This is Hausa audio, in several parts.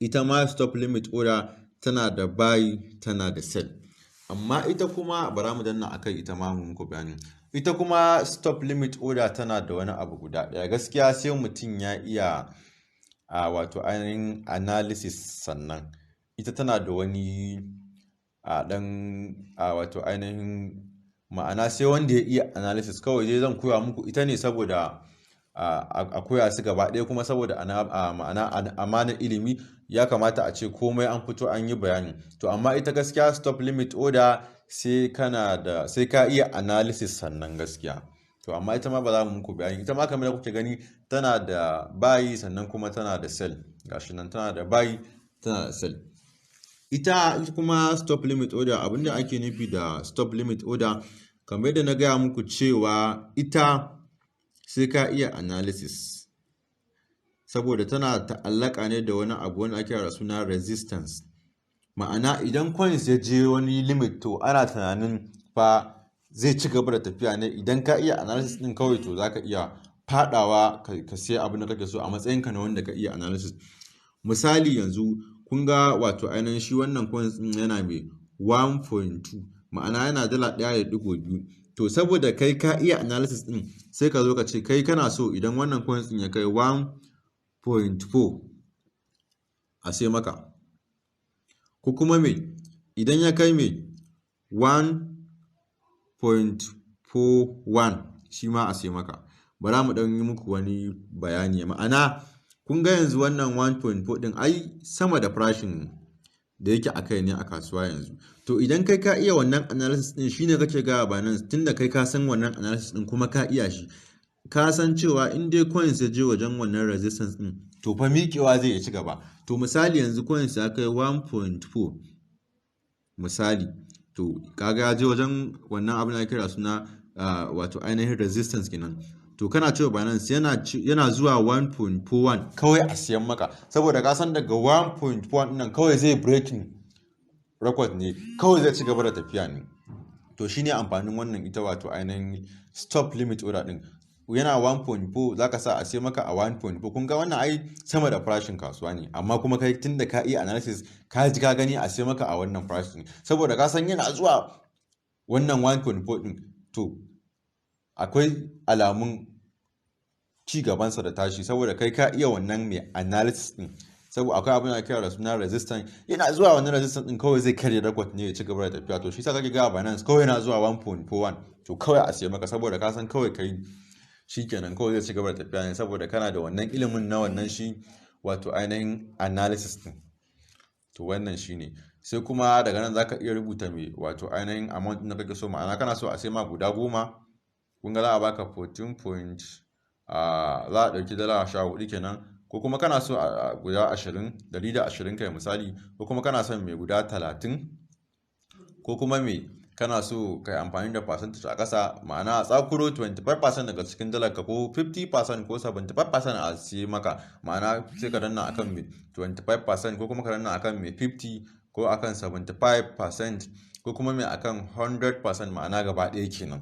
ita ma stop limit order tana da buy tana da sell. Amma ita kuma bara mu danna akai ita ma mu muku bayani. Ita kuma stop limit order tana da wani abu guda ɗaya. Gaskiya sai mutum ya iya wato ainihin analysis sannan. Ita tana da wani wato ainihin ma'ana sai wanda ya iya analysis. Kawai dai zan koya muku ita ne saboda a koya su gaba ɗaya, kuma saboda ma'ana amanar ilimi ya kamata a ce komai an fito an yi bayani. To amma ita gaskiya stop limit order sai ka iya analysis sannan gaskiya. To amma ita ma ba za mu muku bayani. Ita ma kamar da kuke gani tana da buy sannan kuma tana da sell. Gashi nan tana da buy tana da sell. Ita kuma stop limit order, abinda ake nufi da stop limit order kamar yadda na gaya muku cewa ita sai ka iya analysis, saboda tana ta'allaka ne da wani abu wanda ake kira suna resistance. Ma'ana idan coins ya je wani limit to ana tunanin fa zai ci gaba da tafiya ne. Idan ka iya analysis din kawai to zaka iya fadawa ka sai abin da kake so a matsayinka na wanda ka iya analysis. Misali yanzu kun ga wato ainihin shi wannan coins din yana mai 1.2, ma'ana yana dala 1.2. to saboda kai ka iya analysis din sai ka zo ka ce kai kana so idan wannan coins din ya kai 1.4 a sai maka, ko kuma me idan ya kai me 1.41 shi ma a sai maka. Bara mu dan yi muku wani bayani. Ma'ana kun ga yanzu wannan 1.4 din ai sama da farashin da yake akai ne a kasuwa yanzu. To idan kai ka iya wannan analysis din shine kake ga Binance, tunda kai ka san wannan analysis din kuma ka iya shi, ka san cewa in dai coins ya je wajen wannan resistance din to fa miƙewa zai ci gaba. To misali yanzu coins ya kai 1.4 misali, to kaga ya je wajen wannan abin da kira suna wato ainihin resistance kenan. To kana cewa Binance yana zuwa 1.41 kawai a siyan maka, saboda ka san daga 1.1 nan kawai zai breaking record ne, kawai zai ci gaba da tafiya ne. To shine amfanin wannan ita wato ainihin stop limit order din. Yana 1.4 zaka sa a sai maka a 1.4. kun ga wannan ai sama da farashin kasuwa ne, amma kuma kai tunda ka iya analysis ka ji ka gani a sai maka a wannan farashin, saboda ka san yana zuwa wannan 1.4 din to akwai alamun ci gabansa da tashi, saboda kai ka iya wannan mai analysis din. Saboda akwai abin da kira da suna resistance, yana zuwa wannan resistance din kawai zai karya record ne ya ci gaba da tafiya. To shi sa kake ga Binance kawai yana zuwa 1.41 to kawai a sai maka, saboda ka san kawai kai shikenan kawai zai ci gaba da tafiya ne, saboda kana da wannan ilimin na wannan shi wato ainihin analysis din. To wannan shine. Sai kuma daga nan zaka iya rubuta mai wato ainihin amount din da kake so. Ma'ana kana so a sai ma guda 10, kun ga za a baka 14 za a ɗauki dala 14 kenan, ko kuma kana so a guda 120 kai misali, ko kuma kana son mai guda 30, ko kuma mai kana so kai amfani da percentage a ƙasa, ma'ana a tsakuro 25% daga cikin dalar ka, ko 50% ko 75% a siye maka. Ma'ana sai ka danna akan mai 25%, ko kuma ka danna akan mai 50, ko akan 75%, ko kuma mai akan 100%, ma'ana gaba ɗaya kenan.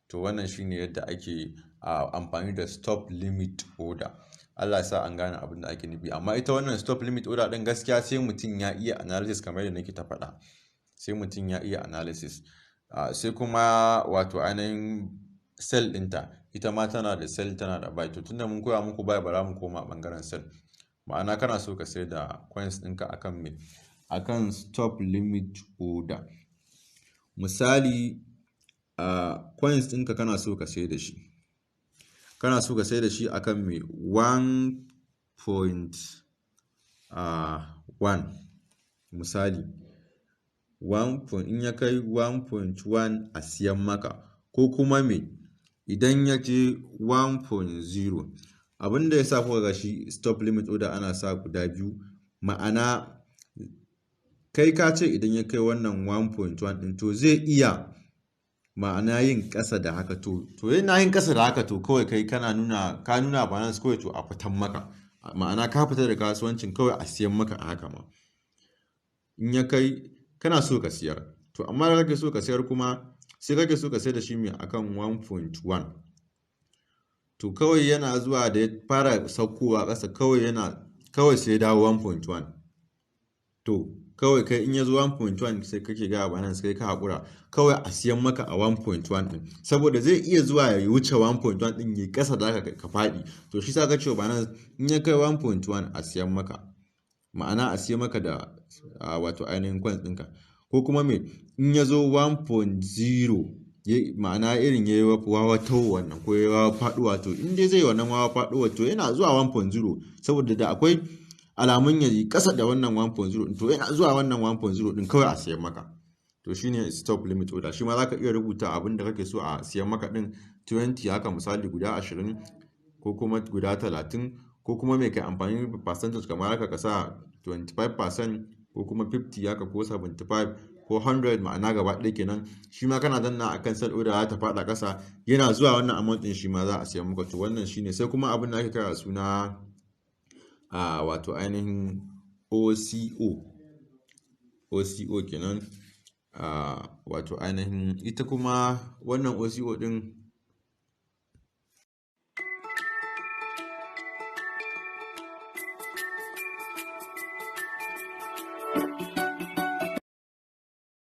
To wannan shine yadda ake amfani da stop limit order. Allah ya sa an gane abin da ake nufi. Amma ita wannan stop limit order din gaskiya sai mutum ya iya analysis, kamar yadda nake ta faɗa, sai mutum ya iya analysis. Sai kuma wato ainihin sell ɗinta, ita ma tana da sell tana da buy. To tunda mun koya muku buy, bara mu koma bangaren sell. Ma'ana kana so ka sai da coins ɗinka akan me, akan stop limit order. Misali coins ɗinka kana so ka sai da shi akan me 1.1 misali, in ya kai 1.1 a siyan maka, ko kuma me idan ya je 1.0. abinda ya sa kuka ga shi stop limit order ana sa guda biyu, ma'ana kai ka ce idan ya kai wannan 1.1 din to zai iya ma'ana yin ƙasa da haka. To yana yin ƙasa da haka to kawai kai ka nuna Binance kawai to a fitan maka, ma'ana ka fita da kasuwancin kawai a siyan maka a haka ma. In ya kai kana so ka siyar, to amma da kake so ka siyar kuma sai kake so ka sayar da shi mai akan 1.1. to kawai yana zuwa da ya fara saukowa ƙasa kawai sai ya dawo 1.1. to kawai kai in ya zo 1.1 sai kake ga Binance kai ka haƙura kawai a siyan maka a 1.1 din, saboda zai iya zuwa ya wuce 1.1 din ya kasa da ka faɗi. To shi sa ka ce Binance in ya kai 1.1 a siyan maka, ma'ana a siya maka da wato ainihin coins ɗinka, ko kuma me in ya zo 1.0 ma'ana irin ya yi wawa tawo wannan ko ya yi wawa faɗuwa, to in dai zai wannan wawa faɗuwa to yana zuwa 1.0, saboda da akwai alamun ya yi ƙasa da wannan 1.0 to yana zuwa wannan 1.0 din kawai a siyan maka. To shine stop limit order. Shi ma za ka iya rubuta abin da kake so a siyan maka din 20 haka misali guda 20 ko kuma guda 30 ko kuma mai kai amfani da percentage kamar haka ka sa 25% ko kuma 50 haka ko 75 ko 100 ma'ana gaba ɗaya kenan. Shi ma kana danna akan sell order za ta faɗa ƙasa, yana zuwa wannan amount din shi ma za a siyan maka. To wannan shine. Sai kuma abin da ake kira suna wato ainihin OCO kenan. Wato ainihin ita kuma wannan OCO din